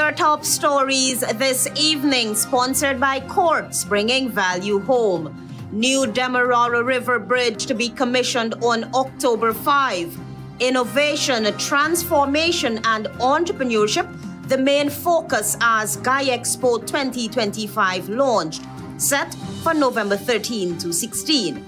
Your top stories this evening, sponsored by Courts Bringing Value Home. New Demerara River Bridge to be commissioned on October 5. Innovation, transformation, and entrepreneurship, the main focus as GuyExpo 2025 launched, set for November 13 to 16.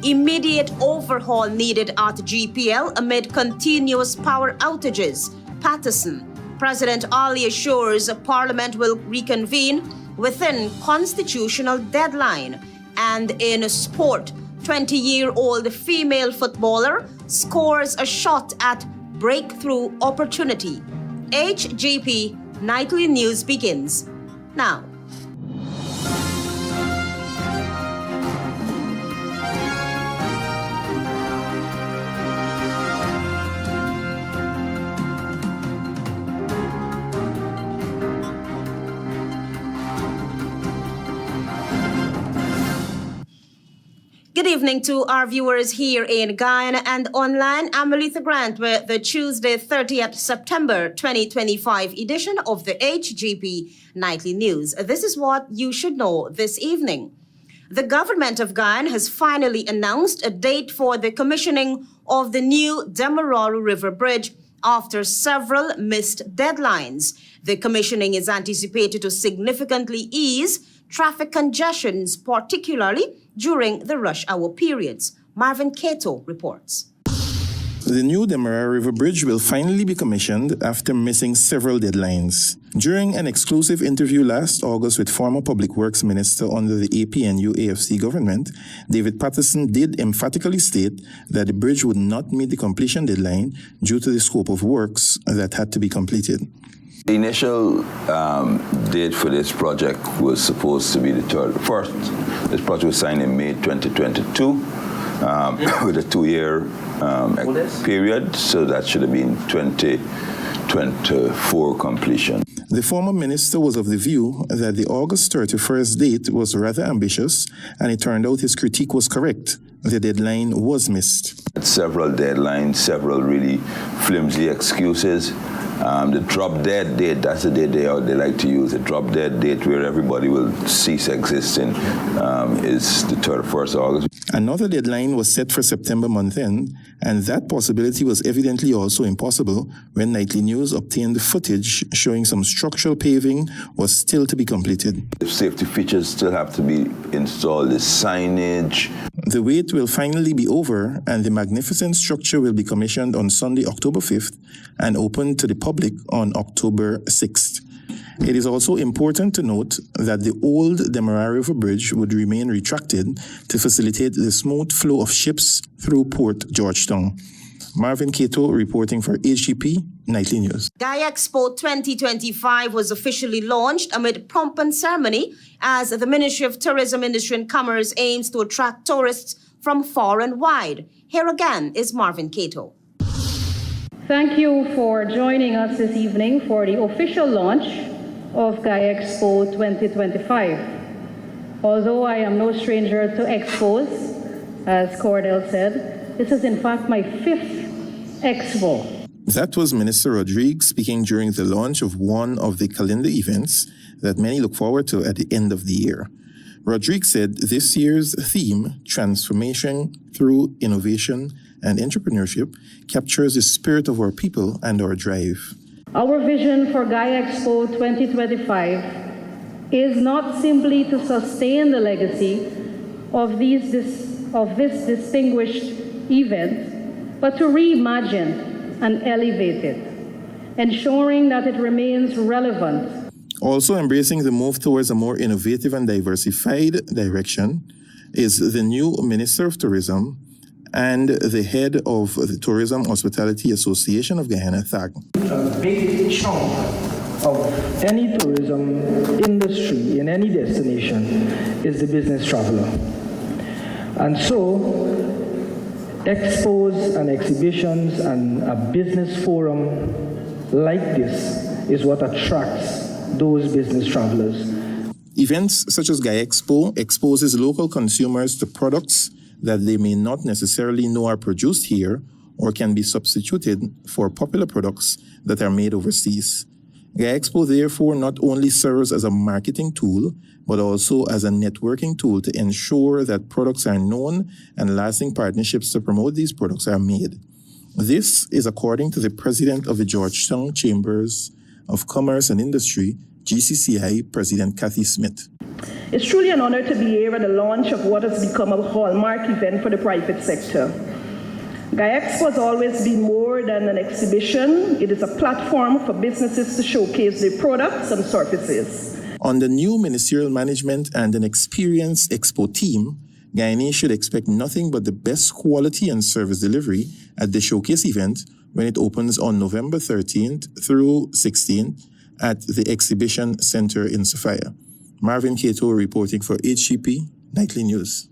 Immediate overhaul needed at GPL amid continuous power outages, PATTERSON. President Ali assures Parliament will reconvene within constitutional deadline. And in sport, 20-year-old female footballer scores a shot at breakthrough opportunity. HGP Nightly News begins now. Good evening to our viewers here in Guyana and online. I'm ALETHEA Grant with the Tuesday 30th September 2025 edition of the HGP Nightly News. This is what you should know this evening. The government of Guyana has finally announced a date for the commissioning of the new Demerara River Bridge after several missed deadlines. The commissioning is anticipated to significantly ease traffic congestions, particularly during the rush hour periods. Marvin Cato reports. The new Demerara River Bridge will finally be commissioned after missing several deadlines. During an exclusive interview last August with former Public Works Minister under the APNU-AFC government, David Patterson did emphatically state that the bridge would not meet the completion deadline due to the scope of works that had to be completed. The initial date for this project was supposed to be the 1st. This project was signed in May 2022 with a 2-year period, so that should have been 2024 completion. The former minister was of the view that the August 31st date was rather ambitious, and it turned out his critique was correct. The deadline was missed. Several deadlines, several really flimsy excuses. The drop-dead date, that's the date they like to use. The drop-dead date where everybody will cease existing is the 31st of August. Another deadline was set for September month-end, and that possibility was evidently also impossible when Nightly News obtained the footage showing some structural paving was still to be completed. The safety features still have to be installed, the signage. The wait will finally be over, and the magnificent structure will be commissioned on Sunday, October 5th, and opened to the public on October 6th. It is also important to note that the old Demerara River Bridge would remain retracted to facilitate the smooth flow of ships through Port Georgetown. Marvin Cato reporting for HGP Nightly News. GuyExpo 2025 was officially launched amid pomp and ceremony as the Ministry of Tourism, Industry and Commerce aims to attract tourists from far and wide. Here again is Marvin Cato. Thank you for joining us this evening for the official launch of GuyExpo 2025. Although I am no stranger to expos, as Cordell said, this is in fact my 5th expo. That was Minister Rodriguez speaking during the launch of one of the calendar events that many look forward to at the end of the year. Rodriguez said this year's theme, Transformation Through Innovation and Entrepreneurship, captures the spirit of our people and our drive. Our vision for GuyExpo 2025 is not simply to sustain the legacy of this distinguished event, but to reimagine and elevate it, ensuring that it remains relevant. Also embracing the move towards a more innovative and diversified direction is the new Minister of Tourism and the head of the Tourism Hospitality Association of Guyana, THAG. A big chunk of any tourism industry in any destination is the business traveler. And so, expos and exhibitions and a business forum like this is what attracts those business travelers. Events such as GuyExpo exposes local consumers to products that they may not necessarily know are produced here or can be substituted for popular products that are made overseas. GuyExpo therefore not only serves as a marketing tool, but also as a networking tool to ensure that products are known and lasting partnerships to promote these products are made. This is according to the president of the Georgetown Chambers of Commerce and Industry, GCCI, President Kathy Smith. It's truly an honor to be here at the launch of what has become a hallmark event for the private sector. GuyExpo has always been more than an exhibition. It is a platform for businesses to showcase their products and services. On the new ministerial management and an experienced expo team, Guyanese should expect nothing but the best quality and service delivery at the showcase event when it opens on November 13th through 16th at the Exhibition Center in Sophia. Marvin Cato reporting for HGP Nightly News.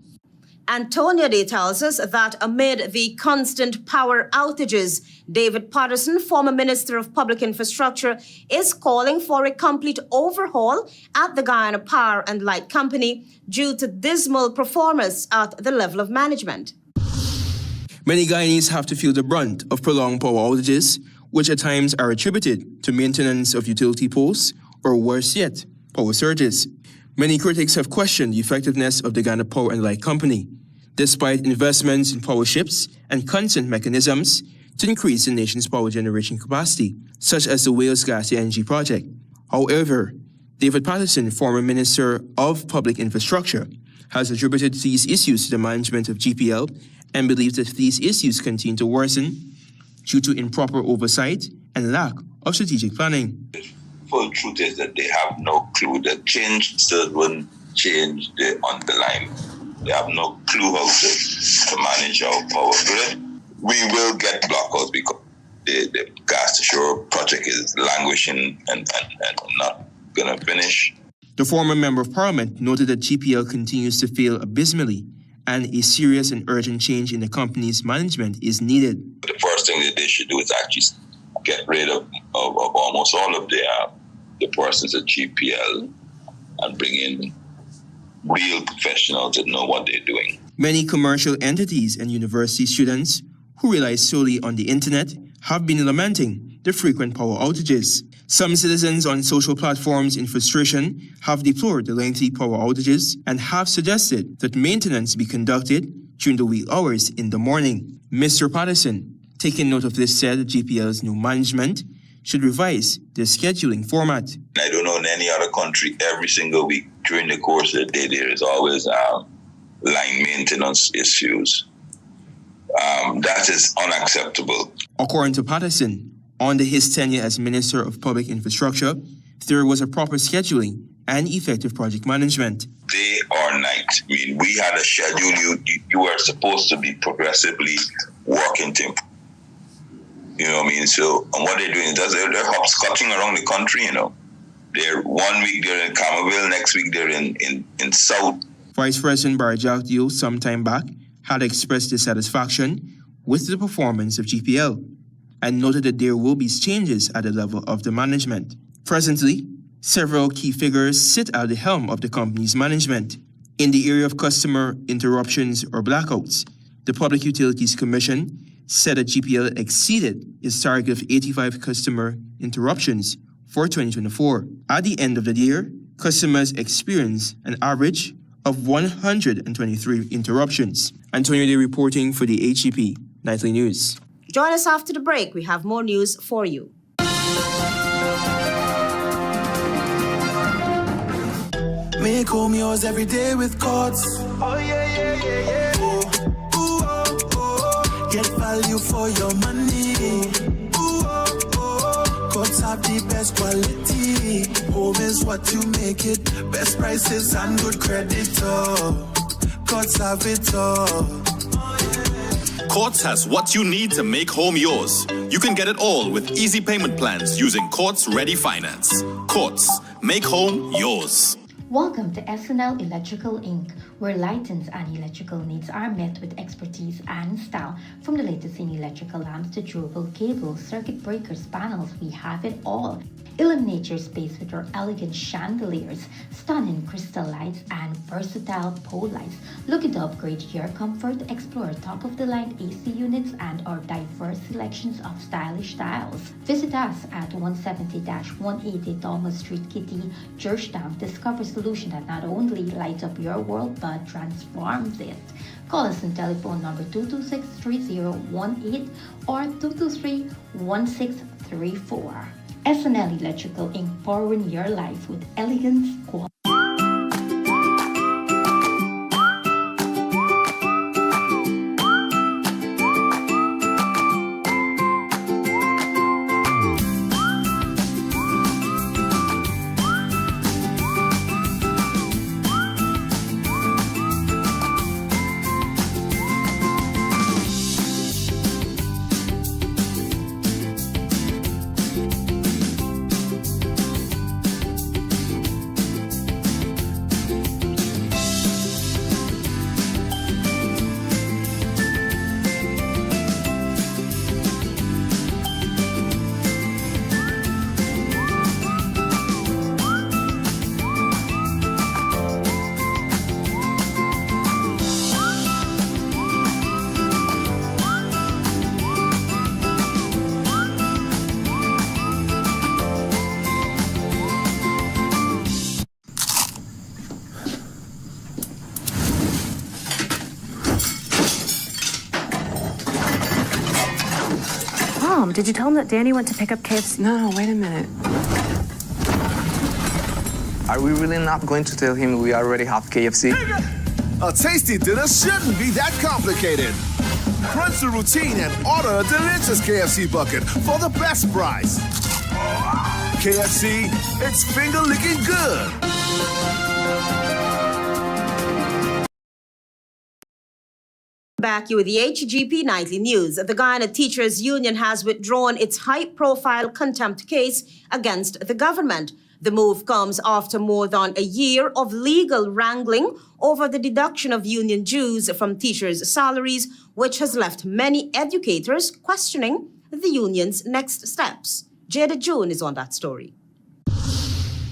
Antonia Day tells us that amid the constant power outages, David Patterson, former Minister of Public Infrastructure, is calling for a complete overhaul at the Guyana Power and Light Company due to dismal performance at the level of management. Many Guyanese have to feel the brunt of prolonged power outages, which at times are attributed to maintenance of utility posts or, worse yet, power surges. Many critics have questioned the effectiveness of the Guyana Power and Light Company, despite investments in power ships and constant mechanisms to increase the nation's power generation capacity, such as the Wales Gas to Energy project. However, David Patterson, former Minister of Public Infrastructure, has attributed these issues to the management of GPL and believes that these issues continue to worsen due to improper oversight and lack of strategic planning. Full truth is that they have no clue. The change still wouldn't change the underlying. They have no clue how to manage our power grid. We will get blackouts because the gas to shore project is languishing and not going to finish. The former Member of Parliament noted that GPL continues to fail abysmally and a serious and urgent change in the company's management is needed. The first thing that they should do is actually get rid of almost all of the persons at GPL and bring in real professionals that know what they're doing. Many commercial entities and university students who rely solely on the internet have been lamenting the frequent power outages. Some citizens on social platforms in frustration have deplored the lengthy power outages and have suggested that maintenance be conducted during the wee hours in the morning. Mr. Patterson, taking note of this, said that GPL's new management should revise their scheduling format. I don't know in any other country, every single week during the course of the day, there is always line maintenance issues. That is unacceptable. According to Patterson, under his tenure as Minister of Public Infrastructure, there was a proper scheduling and effective project management. Day or night. I mean, we had a schedule. You were supposed to be progressively working to improve. You know what I mean? So, and what they're doing is they're hopscotching around the country, you know. They're 1 week they're in Camerville, next week they're in South. Vice President Barry Dio some time back had expressed dissatisfaction with the performance of GPL and noted that there will be changes at the level of the management. Presently, several key figures sit at the helm of the company's management. In the area of customer interruptions or blackouts, the Public Utilities Commission said that GPL exceeded its target of 85 customer interruptions for 2024. At the end of the year, customers experienced an average of 123 interruptions. Antonio Day reporting for the HGP Nightly News. Join us after the break. We have more news for you. Make home yours every day with Courts. Oh yeah. Get value for your money. Courts have the best quality. Home is what you make it. Best prices and good credit. Courts have it all. Courts has what you need to make home yours. You can get it all with easy payment plans using Courts Ready Finance. Courts, make home yours. Welcome to SNL Electrical Inc., where lighting's and electrical needs are met with expertise and style. From the latest in electrical lamps to durable cables, circuit breakers, panels, we have it all. Illuminate your space with our elegant chandeliers, stunning crystal lights, and versatile pole lights. Looking to upgrade your comfort? Explore top-of-the-line AC units and our diverse selections of stylish styles. Visit us at 170-180 Thomas Street, Kitty, Georgetown. Discover a solution that not only lights up your world but transforms it. Call us on telephone number 226-3018 or 223-1634. SNL Electrical Inc. Powering your life with elegance, quality. Mom, did you tell him that Danny went to pick up KFC? No, wait a minute. Are we really not going to tell him we already have KFC? A tasty dinner shouldn't be that complicated. Crunch the routine and order a delicious KFC bucket for the best price. KFC, it's finger-licking good. Back you with the HGP Nightly News. The Guyana Teachers Union has withdrawn its high-profile contempt case against the government. The move comes after more than a year of legal wrangling over the deduction of union dues from teachers' salaries, which has left many educators questioning the union's next steps. Jada June is on that story.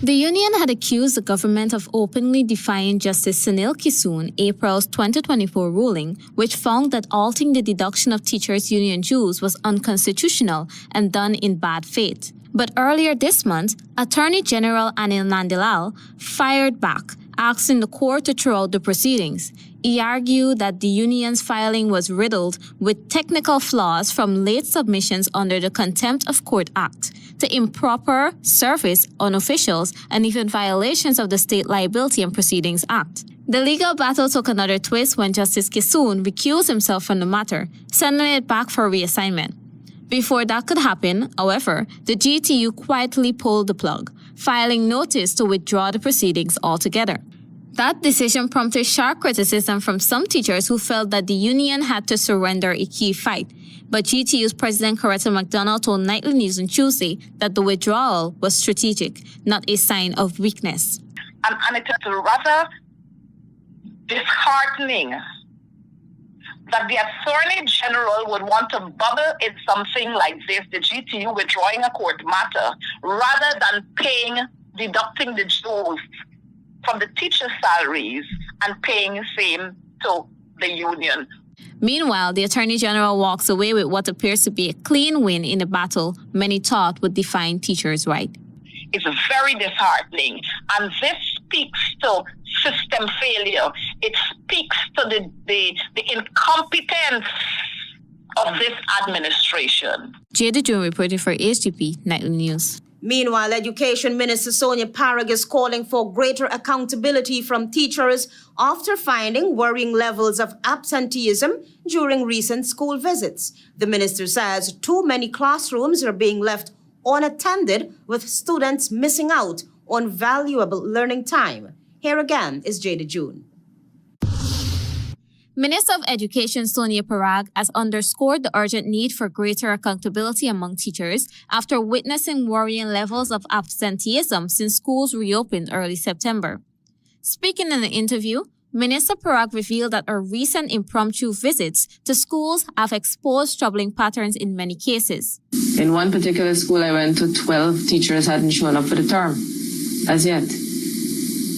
The union had accused the government of openly defying Justice Sunil Kisoon April's 2024 ruling, which found that halting the deduction of teachers' union dues was unconstitutional and done in bad faith. But earlier this month, Attorney General Anil Nandilal fired back, asking the court to throw out the proceedings. He argued that the union's filing was riddled with technical flaws from late submissions under the Contempt of Court Act, to improper service on officials, and even violations of the State Liability and Proceedings Act. The legal battle took another twist when Justice Kisoon recused himself from the matter, sending it back for reassignment. Before that could happen, however, the GTU quietly pulled the plug, filing notice to withdraw the proceedings altogether. That decision prompted sharp criticism from some teachers who felt that the union had to surrender a key fight. But GTU's President Coretta McDonald told Nightly News on Tuesday that the withdrawal was strategic, not a sign of weakness. And it is rather disheartening that the Attorney General would want to bubble in something like this, the GTU withdrawing a court matter, rather than deducting the dues from the teacher salaries and paying the same to the union. Meanwhile, the Attorney General walks away with what appears to be a clean win in a battle many thought would define teachers' rights. It's very disheartening, and this speaks to system failure. It speaks to the incompetence of this administration. Jada June reporting for HGP Nightly News. Meanwhile, Education Minister Sonia Parag is calling for greater accountability from teachers after finding worrying levels of absenteeism during recent school visits. The minister says too many classrooms are being left unattended, with students missing out on valuable learning time. Here again is Jada June. Minister of Education Sonia Parag has underscored the urgent need for greater accountability among teachers after witnessing worrying levels of absenteeism since schools reopened early September. Speaking in an interview, Minister Parag revealed that her recent impromptu visits to schools have exposed troubling patterns in many cases. In one particular school I went to, 12 teachers hadn't shown up for the term as yet.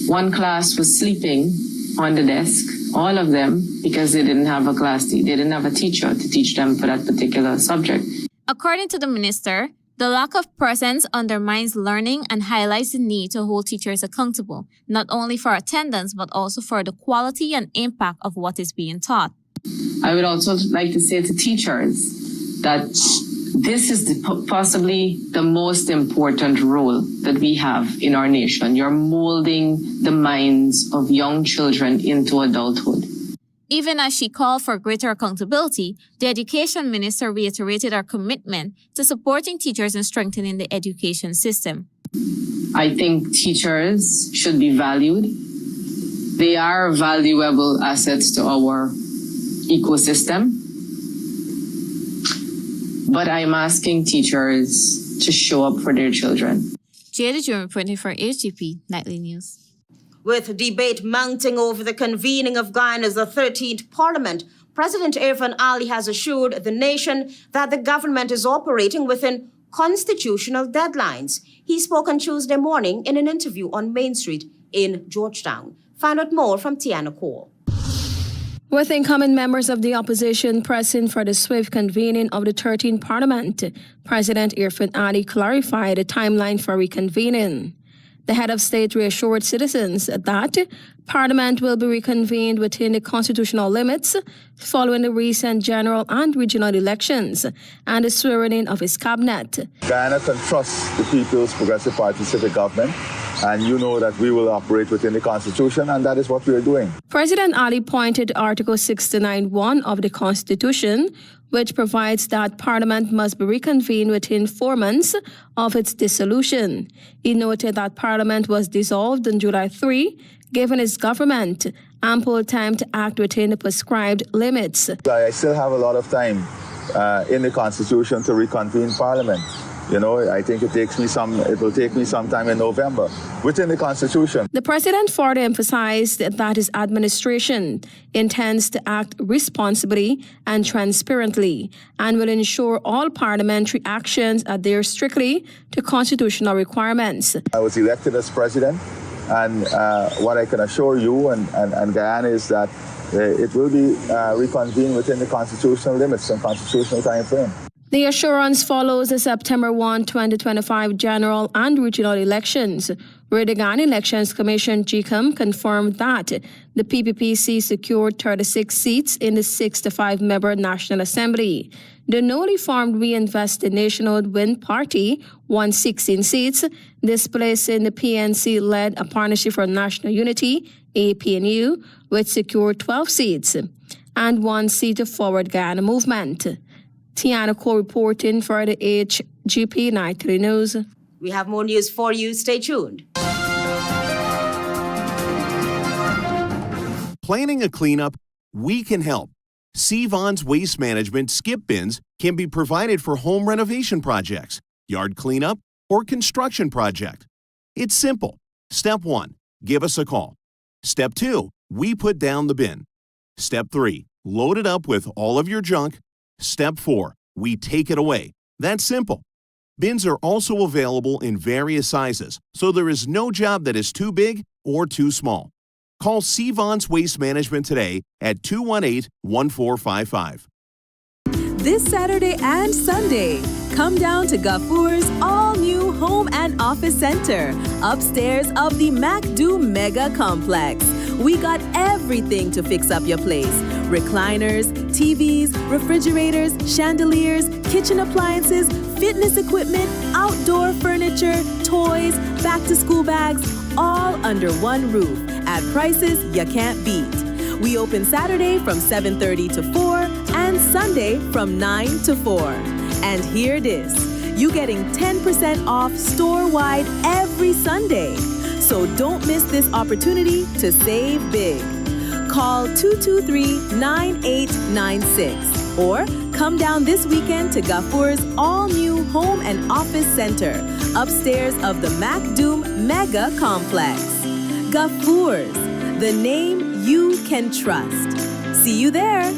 One class was sleeping on the desk, all of them, because they didn't have a they didn't have a teacher to teach them for that particular subject. According to the minister, the lack of presence undermines learning and highlights the need to hold teachers accountable, not only for attendance, but also for the quality and impact of what is being taught. I would also like to say to teachers that this is possibly the most important role that we have in our nation. You're molding the minds of young children into adulthood. Even as she called for greater accountability, the education minister reiterated her commitment to supporting teachers and strengthening the education system. I think teachers should be valued. They are valuable assets to our ecosystem. But I'm asking teachers to show up for their children. Jada June reporting for HGP Nightly News. With debate mounting over the convening of Guyana's 13th Parliament, President Irfaan Ali has assured the nation that the government is operating within constitutional deadlines. He spoke on Tuesday morning in an interview on Main Street in Georgetown. Find out more from Tiana Cole. With incoming members of the opposition pressing for the swift convening of the 13th Parliament, President Irfaan Ali clarified the timeline for reconvening. The head of state reassured citizens that Parliament will be reconvened within the constitutional limits following the recent general and regional elections and the swearing-in of his cabinet. Guyana can trust the People's Progressive Party civic government, and you know that we will operate within the Constitution, and that is what we are doing. President Ali pointed to Article 69(1) of the Constitution, which provides that Parliament must be reconvened within 4 months of its dissolution. He noted that Parliament was dissolved on July 3, giving its government ample time to act within the prescribed limits. I still have a lot of time in the Constitution to reconvene Parliament. You know, I think it will take me some time in November within the Constitution. The president further emphasized that his administration intends to act responsibly and transparently and will ensure all parliamentary actions adhere strictly to constitutional requirements. I was elected as president, and what I can assure you and Guyana is that it will be reconvened within the constitutional limits and constitutional time frame. The assurance follows the September 1, 2025 general and regional elections, where the Guyana Elections Commission GCOM confirmed that the PPPC secured 36 seats in the 65-member National Assembly. The newly formed Reinvest the Nationhood Win Party won 16 seats, displacing the PNC-led A Partnership for National Unity, APNU, which secured 12 seats, and 1 seat to Forward Guyana Movement. Tiana Cole reporting for the HGP Nightly News. We have more news for you. Stay tuned. Planning a cleanup? We can help. Sevon's Waste Management skip bins can be provided for home renovation projects, yard cleanup, or construction project. It's simple. Step 1, give us a call. Step 2, we put down the bin. Step 3, load it up with all of your junk. Step 4, we take it away. That's simple. Bins are also available in various sizes, so there is no job that is too big or too small. Call Sevon's Waste Management today at 218-1455. This Saturday and Sunday, come down to Gafour's all-new Home and Office Center, upstairs of the MacDo Mega Complex. We got everything to fix up your place. Recliners, TVs, refrigerators, chandeliers, kitchen appliances, fitness equipment, outdoor furniture, toys, back-to-school bags, all under one roof at prices you can't beat. We open Saturday from 7:30 to 4 and Sunday from 9 to 4. And hear this, you getting 10% off store-wide every Sunday. So don't miss this opportunity to save big. Call 223-9896 or come down this weekend to Gafour's all-new Home and Office Center, upstairs of the MacDo Mega Complex. Gafour's, the name you can trust. See you there.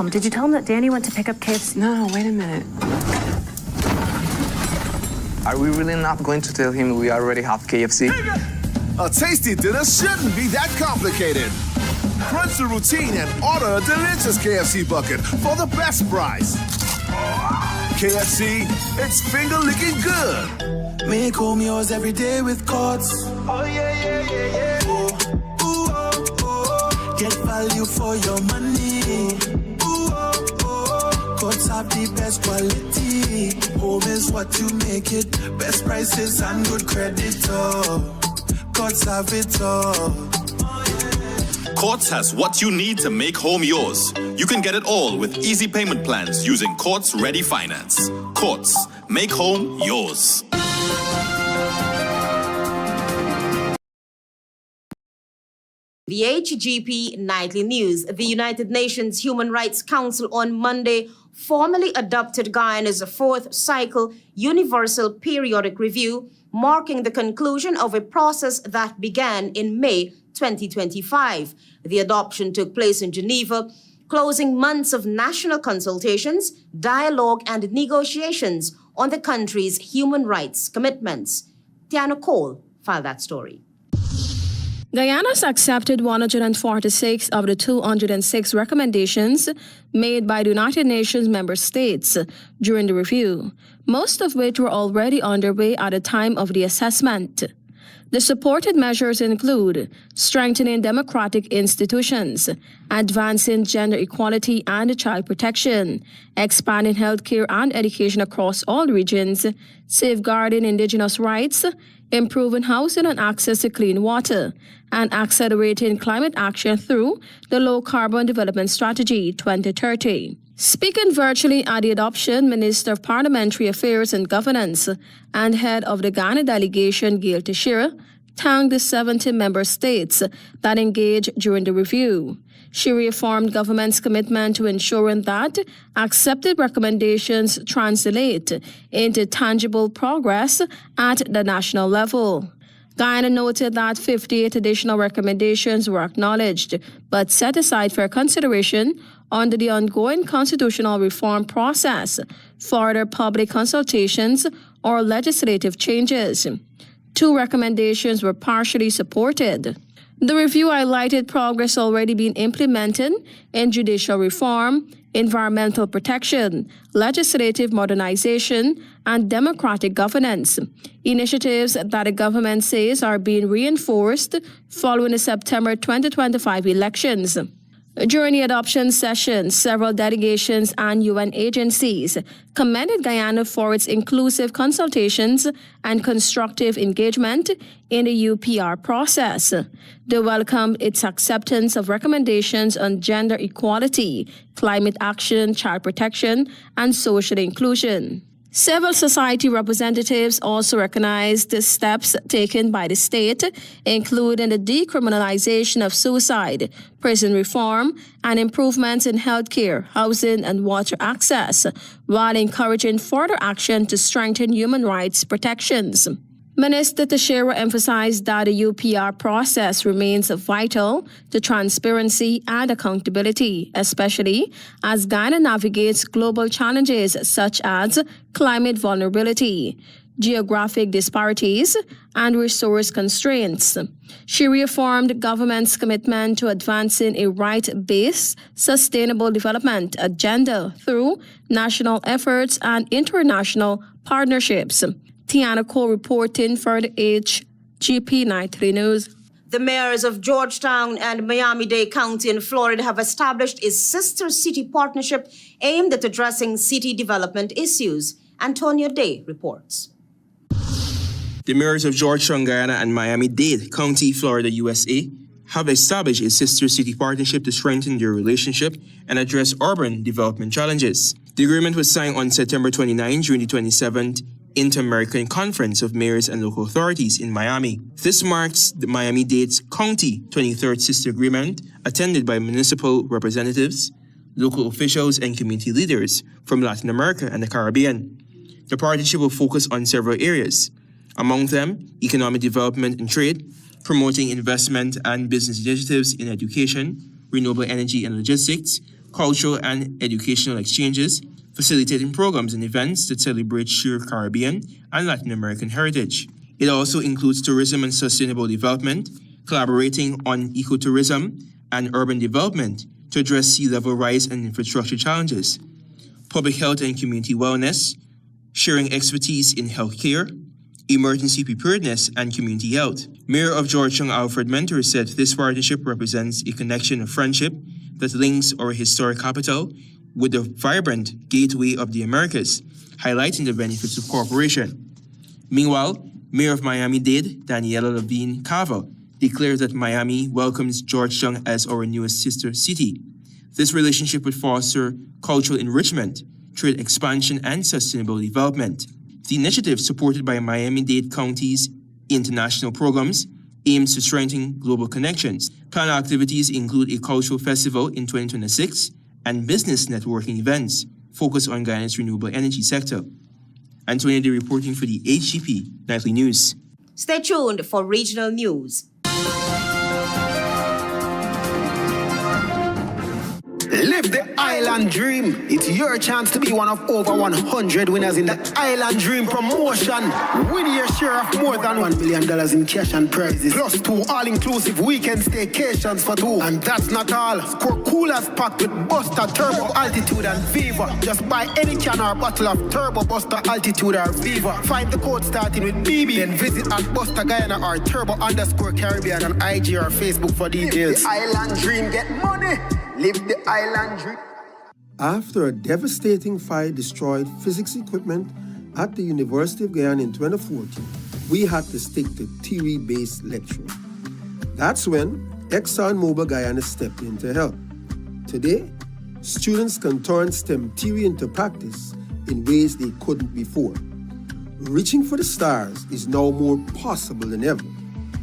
Mom, did you tell him that Danny went to pick up KFC? No, wait a minute. Are we really not going to tell him we already have KFC? A tasty dinner shouldn't be that complicated. Crunch the routine and order a delicious KFC bucket for the best price. KFC, it's finger-licking good. Make home yours every day with Courts. Oh, yeah. Oh, ooh, oh, oh. Get value for your money. Ooh, oh, oh. Courts have the best quality. Home is what you make it. Best prices and good credit. Oh. Courts have it all. Courts has what you need to make home yours. You can get it all with easy payment plans using Courts Ready Finance. Courts, make home yours. The HGP Nightly News. The United Nations Human Rights Council on Monday formally adopted Guyana's fourth cycle Universal Periodic Review, marking the conclusion of a process that began in May 2025. The adoption took place in Geneva, closing months of national consultations, dialogue, and negotiations on the country's human rights commitments. Tiana Cole filed that story. Guyana's accepted 146 of the 206 recommendations made by the United Nations member states during the review, most of which were already underway at the time of the assessment. The supported measures include strengthening democratic institutions, advancing gender equality and child protection, expanding healthcare and education across all regions, safeguarding indigenous rights, improving housing and access to clean water, and accelerating climate action through the Low Carbon Development Strategy 2030. Speaking virtually at the adoption, Minister of Parliamentary Affairs and Governance and head of the Ghana delegation, Gail Teixeira, thanked the 70 member states that engaged during the review. She reaffirmed government's commitment to ensuring that accepted recommendations translate into tangible progress at the national level. Guyana noted that 58 additional recommendations were acknowledged, but set aside for consideration under the ongoing constitutional reform process, further public consultations, or legislative changes. 2 recommendations were partially supported. The review highlighted progress already being implemented in judicial reform, environmental protection, legislative modernization, and democratic governance, initiatives that the government says are being reinforced following the September 2025 elections. During the adoption session, several delegations and UN agencies commended Guyana for its inclusive consultations and constructive engagement in the UPR process. They welcomed its acceptance of recommendations on gender equality, climate action, child protection, and social inclusion. Civil society representatives also recognized the steps taken by the state, including the decriminalization of suicide, prison reform, and improvements in healthcare, housing, and water access, while encouraging further action to strengthen human rights protections. Minister Teixeira emphasized that the UPR process remains vital to transparency and accountability, especially as Guyana navigates global challenges such as climate vulnerability, geographic disparities, and resource constraints. She reaffirmed government's commitment to advancing a right-based, sustainable development agenda through national efforts and international partnerships. Tiana Cole reporting for the HGP Nightly News. The mayors of Georgetown and Miami-Dade County in Florida have established a sister city partnership aimed at addressing city development issues. Antonio Day reports. The mayors of Georgetown, Guyana, and Miami-Dade County, Florida, USA, have established a sister city partnership to strengthen their relationship and address urban development challenges. The agreement was signed on September 29 during the 27th Inter-American Conference of Mayors and Local Authorities in Miami. This marks the Miami-Dade County 23rd Sister Agreement, attended by municipal representatives, local officials, and community leaders from Latin America and the Caribbean. The partnership will focus on several areas, among them economic development and trade, promoting investment and business initiatives in education, renewable energy and logistics, cultural and educational exchanges, facilitating programs and events that celebrate shared Caribbean and Latin American heritage. It also includes tourism and sustainable development, collaborating on ecotourism and urban development to address sea level rise and infrastructure challenges, public health and community wellness, sharing expertise in healthcare, emergency preparedness, and community health. Mayor of Georgetown Alfred Mentor said this partnership represents a connection of friendship that links our historic capital with the vibrant gateway of the Americas, highlighting the benefits of cooperation. Meanwhile, Mayor of Miami-Dade, Daniela Levine Carver, declared that Miami welcomes Georgetown as our newest sister city. This relationship would foster cultural enrichment, trade expansion, and sustainable development. The initiative, supported by Miami-Dade County's international programs, aims to strengthen global connections. Planned activities include a cultural festival in 2026 and business networking events focused on Guyana's renewable energy sector. Antonio Day reporting for the HGP Nightly News. Stay tuned for regional news. Live the island dream. It's your chance to be one of over 100 winners in the Island Dream promotion. Win your share of more than $1 million in cash and prizes, plus 2 all-inclusive weekend staycations for 2. And that's not all. Score coolers packed with Buster, Turbo, Altitude, and Viva. Just buy any can or bottle of Turbo, Buster, Altitude, or Viva. Find the code starting with BB. Then visit at Buster Guyana or Turbo_Caribbean on IG or Facebook for details. Live the island dream, get money. Live the island dream. After a devastating fire destroyed physics equipment at the University of Guyana in 2014, we had to stick to theory-based lecturing. That's when ExxonMobil Guyana stepped in to help. Today, students can turn STEM theory into practice in ways they couldn't before. Reaching for the stars is now more possible than ever.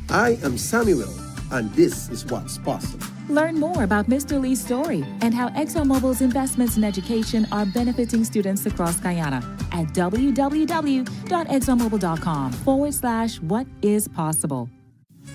I am Samuel, and this is what's possible. Learn more about Mr. Lee's story and how ExxonMobil's investments in education are benefiting students across Guyana at www.exxonmobil.com/what-is-possible.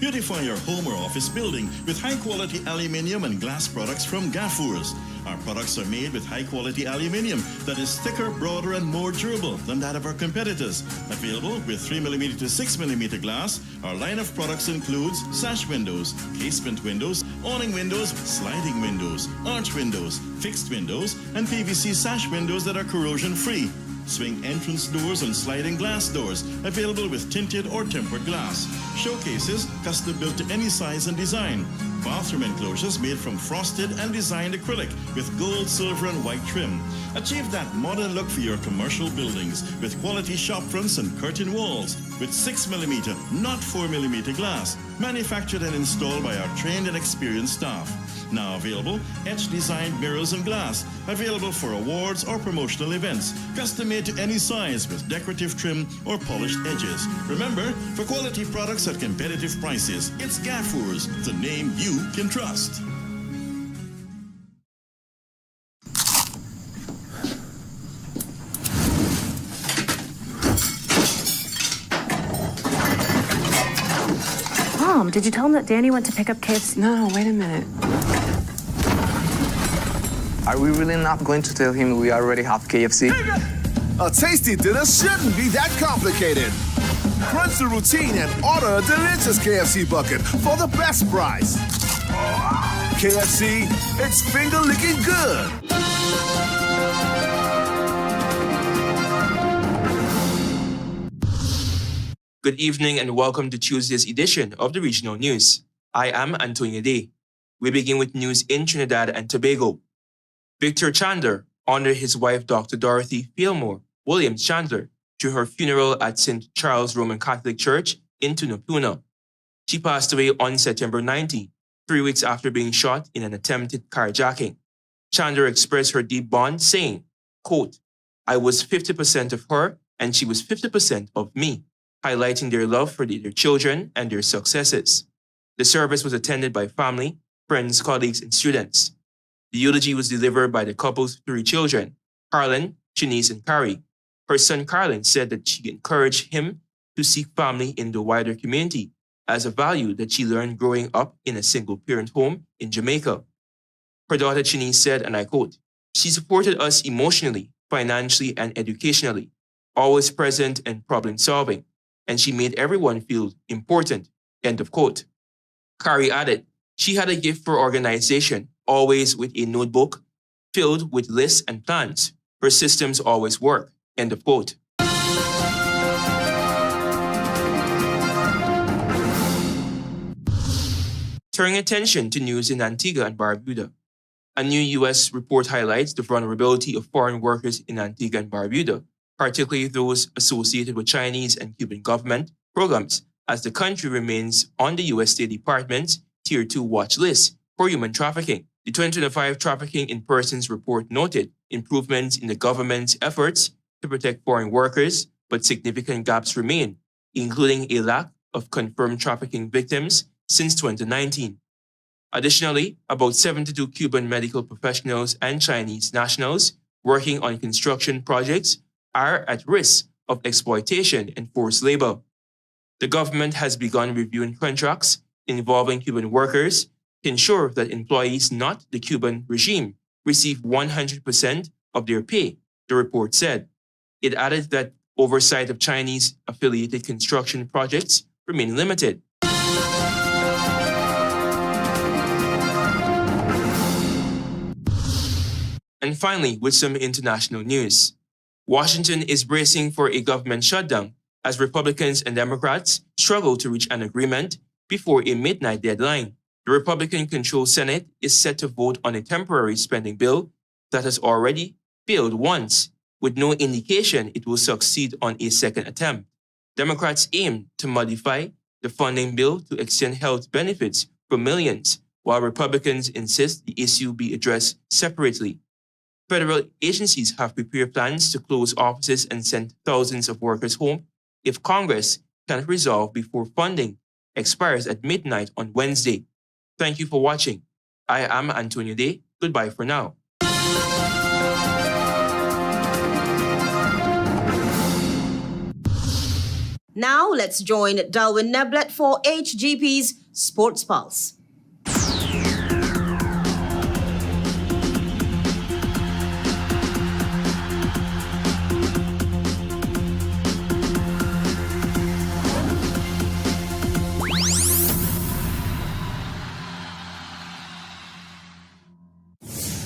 Beautify your home or office building with high-quality aluminium and glass products from Gafours. Our products are made with high-quality aluminium that is thicker, broader, and more durable than that of our competitors. Available with 3mm to 6mm glass, our line of products includes sash windows, casement windows, awning windows, sliding windows, arch windows, fixed windows, and PVC sash windows that are corrosion-free. Swing entrance doors and sliding glass doors, available with tinted or tempered glass. Showcases, custom built to any size and design. Bathroom enclosures made from frosted and designed acrylic with gold, silver, and white trim. Achieve that modern look for your commercial buildings with quality shop fronts and curtain walls with 6mm, not 4mm glass. Manufactured and installed by our trained and experienced staff. Now available, etched-designed mirrors and glass, available for awards or promotional events, custom made to any size with decorative trim or polished edges. Remember, for quality products at competitive prices, it's Gafours, the name you can trust. Mom, did you tell him that Danny went to pick up kids? No, wait a minute. Are we really not going to tell him we already have KFC? A tasty dinner shouldn't be that complicated. Crunch the routine and order a delicious KFC bucket for the best price. KFC, it's finger-licking good. Good evening and welcome to Tuesday's edition of the Regional News. I am Antonio Day. We begin with news in Trinidad and Tobago. Victor Chandler honored his wife Dr. Dorothy Fillmore Williams Chandler to her funeral at St. Charles Roman Catholic Church in Tunapuna. She passed away on September 19, 3 weeks after being shot in an attempted carjacking. Chandler expressed her deep bond, saying, quote, "I was 50% of her and she was 50% of me," highlighting their love for their children and their successes. The service was attended by family, friends, colleagues, and students. The eulogy was delivered by the couple's 3 children, Carlin, Shanice, and Carrie. Her son Carlin said that she encouraged him to seek family in the wider community as a value that she learned growing up in a single-parent home in Jamaica. Her daughter Chinese said, and I quote, "She supported us emotionally, financially, and educationally, always present and problem solving, and she made everyone feel important," end of quote. Kari added, "She had a gift for organization, always with a notebook filled with lists and plans. Her systems always work," end of quote. Turning attention to news in Antigua and Barbuda. A new U.S. report highlights the vulnerability of foreign workers in Antigua and Barbuda, particularly those associated with Chinese and Cuban government programs, as the country remains on the U.S. State Department's Tier 2 watch list for human trafficking. The 2025 Trafficking in Persons report noted improvements in the government's efforts to protect foreign workers, but significant gaps remain, including a lack of confirmed trafficking victims since 2019. Additionally, about 72 Cuban medical professionals and Chinese nationals working on construction projects are at risk of exploitation and forced labor. The government has begun reviewing contracts involving Cuban workers to ensure that employees not the Cuban regime receive 100% of their pay, the report said. It added that oversight of Chinese-affiliated construction projects remain limited. And finally, with some international news. Washington is bracing for a government shutdown as Republicans and Democrats struggle to reach an agreement before a midnight deadline. The Republican-controlled Senate is set to vote on a temporary spending bill that has already failed once, with no indication it will succeed on a second attempt. Democrats aim to modify the funding bill to extend health benefits for millions, while Republicans insist the issue be addressed separately. Federal agencies have prepared plans to close offices and send thousands of workers home if Congress cannot resolve before funding expires at midnight on Wednesday. Thank you for watching. I am Antonio Day. Goodbye for now. Now let's join Darwin Neblet for HGP's Sports Pulse.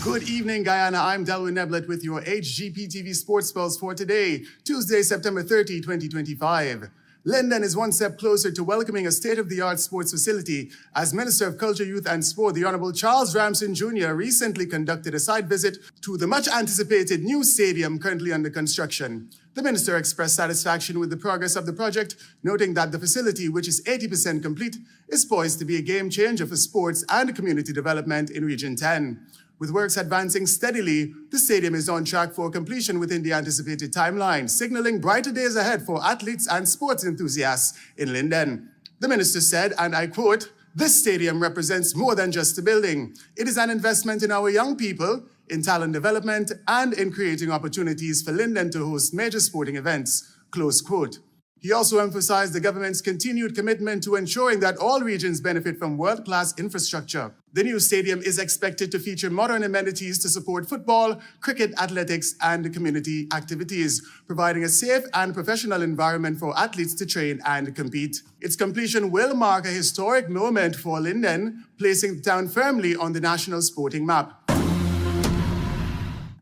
Good evening, Guyana. I'm Darwin Neblet with your HGP TV Sports Pulse for today, Tuesday, September 30, 2025. Linden is one step closer to welcoming a state-of-the-art sports facility as Minister of Culture, Youth and Sport, the Honorable Charles Ramson Jr. recently conducted a site visit to the much-anticipated new stadium currently under construction. The minister expressed satisfaction with the progress of the project, noting that the facility, which is 80% complete, is poised to be a game changer for sports and community development in Region 10. With works advancing steadily, the stadium is on track for completion within the anticipated timeline, signaling brighter days ahead for athletes and sports enthusiasts in Linden. The minister said, and I quote, "This stadium represents more than just a building. It is an investment in our young people, in talent development, and in creating opportunities for Linden to host major sporting events," close quote. He also emphasized the government's continued commitment to ensuring that all regions benefit from world-class infrastructure. The new stadium is expected to feature modern amenities to support football, cricket, athletics, and community activities, providing a safe and professional environment for athletes to train and compete. Its completion will mark a historic moment for Linden, placing the town firmly on the national sporting map.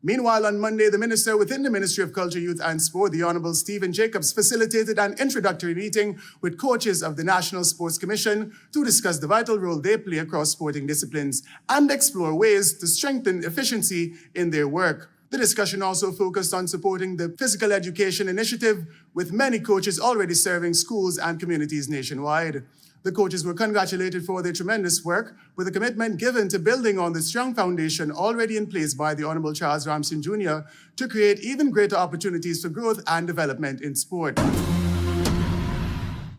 Meanwhile, on Monday, the minister within the Ministry of Culture, Youth and Sport, the Honorable Stephen Jacobs, facilitated an introductory meeting with coaches of the National Sports Commission to discuss the vital role they play across sporting disciplines and explore ways to strengthen efficiency in their work. The discussion also focused on supporting the physical education initiative, with many coaches already serving schools and communities nationwide. The coaches were congratulated for their tremendous work, with a commitment given to building on the strong foundation already in place by the Honorable Charles Ramson Jr. to create even greater opportunities for growth and development in sport.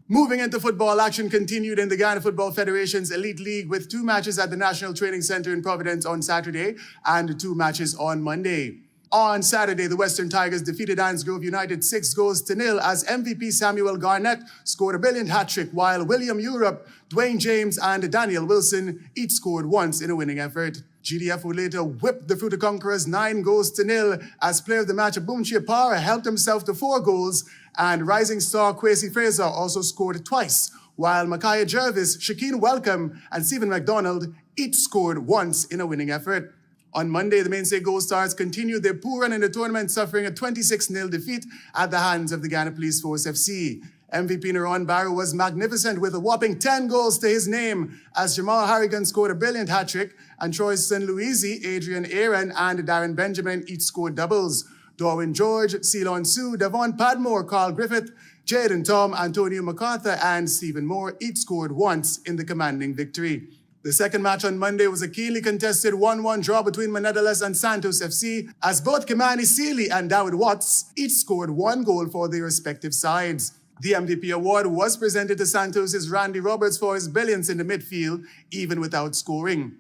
Moving into football, action continued in the Guyana Football Federation's Elite League with 2 matches at the National Training Center in Providence on Saturday and 2 matches on Monday. On Saturday, the Western Tigers defeated Ansgrove United 6-0 as MVP Samuel Garnett scored a brilliant hat-trick, while William Europe, Dwayne James, and Daniel Wilson each scored once in a winning effort. GDF would later whip the Fruta Conquerors 9-0 as player of the match Abumchi Apara helped himself to 4 goals, and rising star Kwesi Fraser also scored twice, while Micaiah Jervis, Shakeen Welcome, and Stephen McDonald each scored once in a winning effort. On Monday, the mainstay Gold Stars continued their poor run in the tournament, suffering a 26-0 defeat at the hands of the Guyana Police Force FC. MVP Naron Barrow was magnificent with a whopping 10 goals to his name, as Jamal Harrigan scored a brilliant hat-trick, and Troy St. Louisi, Adrian Aaron, and Darren Benjamin each scored doubles. Darwin George, Ceylon Sue, Devon Padmore, Carl Griffith, Jaden Tom, Antonio MacArthur, and Stephen Moore each scored once in the commanding victory. The second match on Monday was a keenly contested 1-1 draw between Manedalas and Santos FC, as both Kimani Seeley and David Watts each scored 1 goal for their respective sides. The MVP award was presented to Santos' Randy Roberts for his brilliance in the midfield, even without scoring.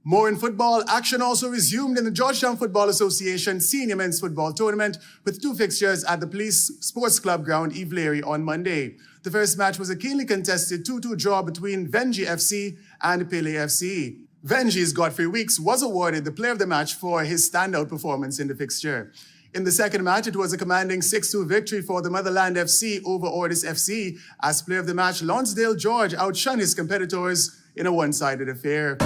More in football, action also resumed in the Georgetown Football Association Senior Men's Football Tournament with 2 fixtures at the Police Sports Club ground Eve Leary on Monday. The first match was a keenly contested 2-2 draw between Venji FC and Pele FC. Venji's Godfrey Weeks was awarded the player of the match for his standout performance in the fixture. In the second match, it was a commanding 6-2 victory for the Motherland FC over Ordis FC, as player of the match Lonsdale George outshone his competitors in a one-sided affair.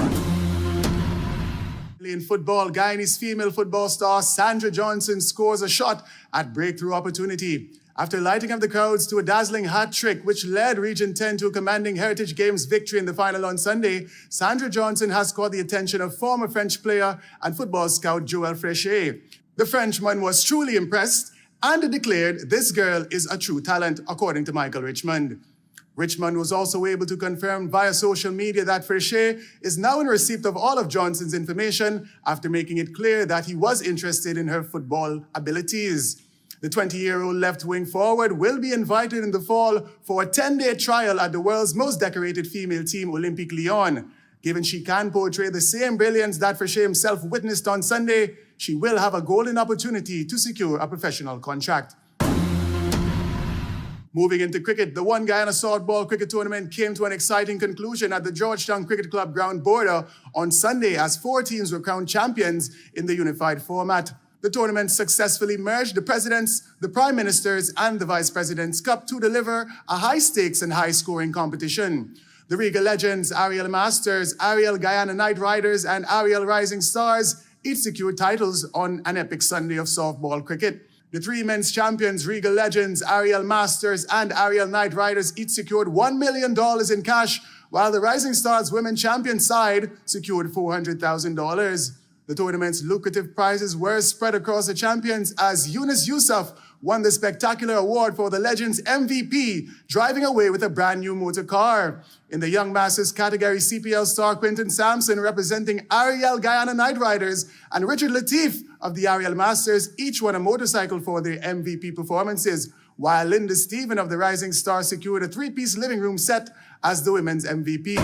In football, Guyanese female football star Sandra Johnson scores a shot at breakthrough opportunity. After lighting up the crowds to a dazzling hat-trick which led Region 10 to a commanding Heritage Games victory in the final on Sunday, Sandra Johnson has caught the attention of former French player and football scout Joël Fréchet. The Frenchman was truly impressed and declared this girl is a true talent, according to Michael Richmond. Richmond was also able to confirm via social media that Fréchet is now in receipt of all of Johnson's information after making it clear that he was interested in her football abilities. The 20-year-old left-wing forward will be invited in the fall for a 10-day trial at the world's most decorated female team, Olympique Lyon. Given she can portray the same brilliance that Fréchet himself witnessed on Sunday, she will have a golden opportunity to secure a professional contract. Moving into cricket, the One Guyana Softball Cricket Tournament came to an exciting conclusion at the Georgetown Cricket Club ground border on Sunday as 4 teams were crowned champions in the unified format. The tournament successfully merged the President's, the Prime Minister's, and the Vice President's Cup to deliver a high-stakes and high-scoring competition. The Regal Legends, Ariel Masters, Ariel Guyana Night Riders, and Ariel Rising Stars each secured titles on an epic Sunday of softball cricket. The 3 men's champions, Regal Legends, Ariel Masters, and Ariel Night Riders each secured $1 million in cash, while the Rising Stars women champion side secured $400,000. The tournament's lucrative prizes were spread across the champions as Yunus Yusuf won the spectacular award for the Legends MVP, driving away with a brand new motor car. In the Young Masters category, CPL star Quinton Sampson representing Ariel Guyana Night Riders and Richard Latif of the Ariel Masters each won a motorcycle for their MVP performances, while Linda Stephen of the Rising Star secured a 3-piece living room set as the women's MVP.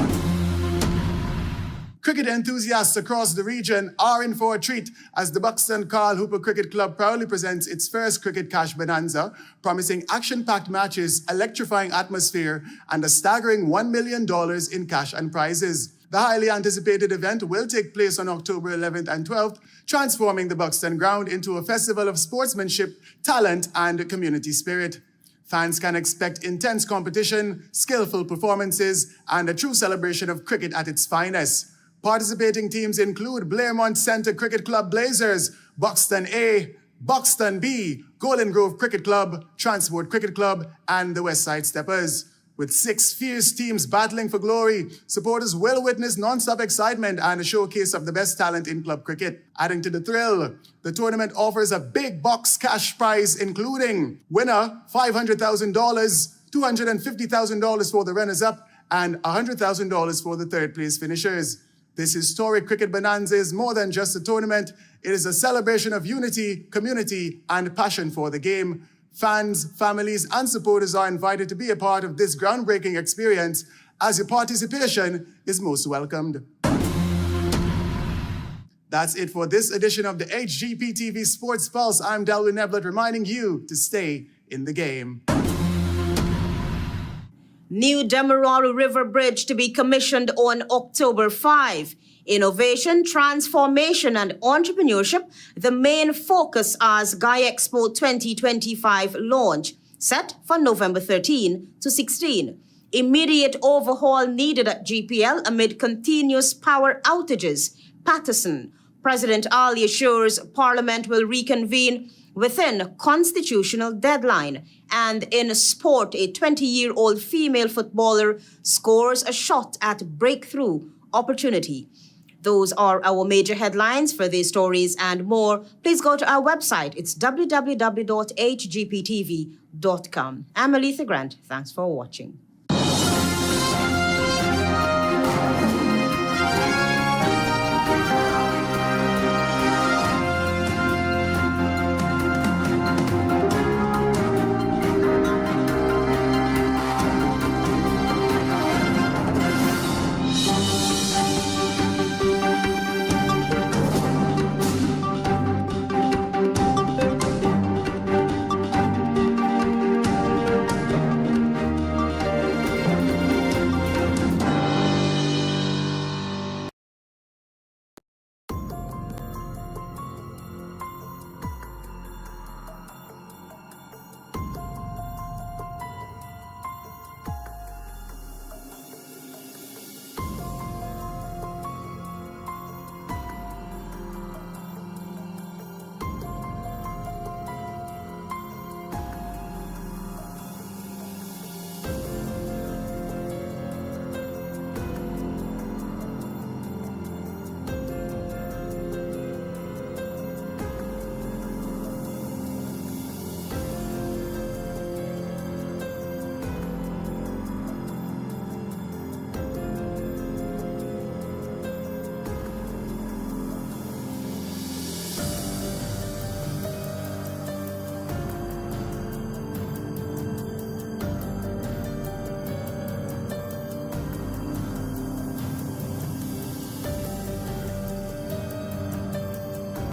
Cricket enthusiasts across the region are in for a treat as the Buxton Carl Hooper Cricket Club proudly presents its first Cricket Cash Bonanza, promising action-packed matches, electrifying atmosphere, and a staggering $1 million in cash and prizes. The highly anticipated event will take place on October 11th and 12th, transforming the Buxton ground into a festival of sportsmanship, talent, and community spirit. Fans can expect intense competition, skillful performances, and a true celebration of cricket at its finest. Participating teams include Blairmont Centre Cricket Club Blazers, Buxton A, Buxton B, Golden Grove Cricket Club, Transport Cricket Club, and the Westside Steppers. With 6 fierce teams battling for glory, supporters will witness non-stop excitement and a showcase of the best talent in club cricket. Adding to the thrill, the tournament offers a big box cash prize including winner $500,000, $250,000 for the runners-up, and $100,000 for the third-place finishers. This historic cricket bonanza is more than just a tournament. It is a celebration of unity, community, and passion for the game. Fans, families, and supporters are invited to be a part of this groundbreaking experience, as your participation is most welcomed. That's it for this edition of the HGP TV Sports Pulse. I'm Delwyn Neblett reminding you to stay in the game. New Demerara River Bridge to be commissioned on October 5. Innovation, transformation, and entrepreneurship, the main focus as GuyExpo 2025 launch, set for November 13 to 16. Immediate overhaul needed at GPL amid continuous power outages. Patterson. President Ali assures Parliament will reconvene within constitutional deadline. And in sport, a 20-year-old female footballer scores a shot at breakthrough opportunity. Those are our major headlines. For these stories and more, please go to our website. It's www.hgptv.com. I'm Aletha Grant. Thanks for watching.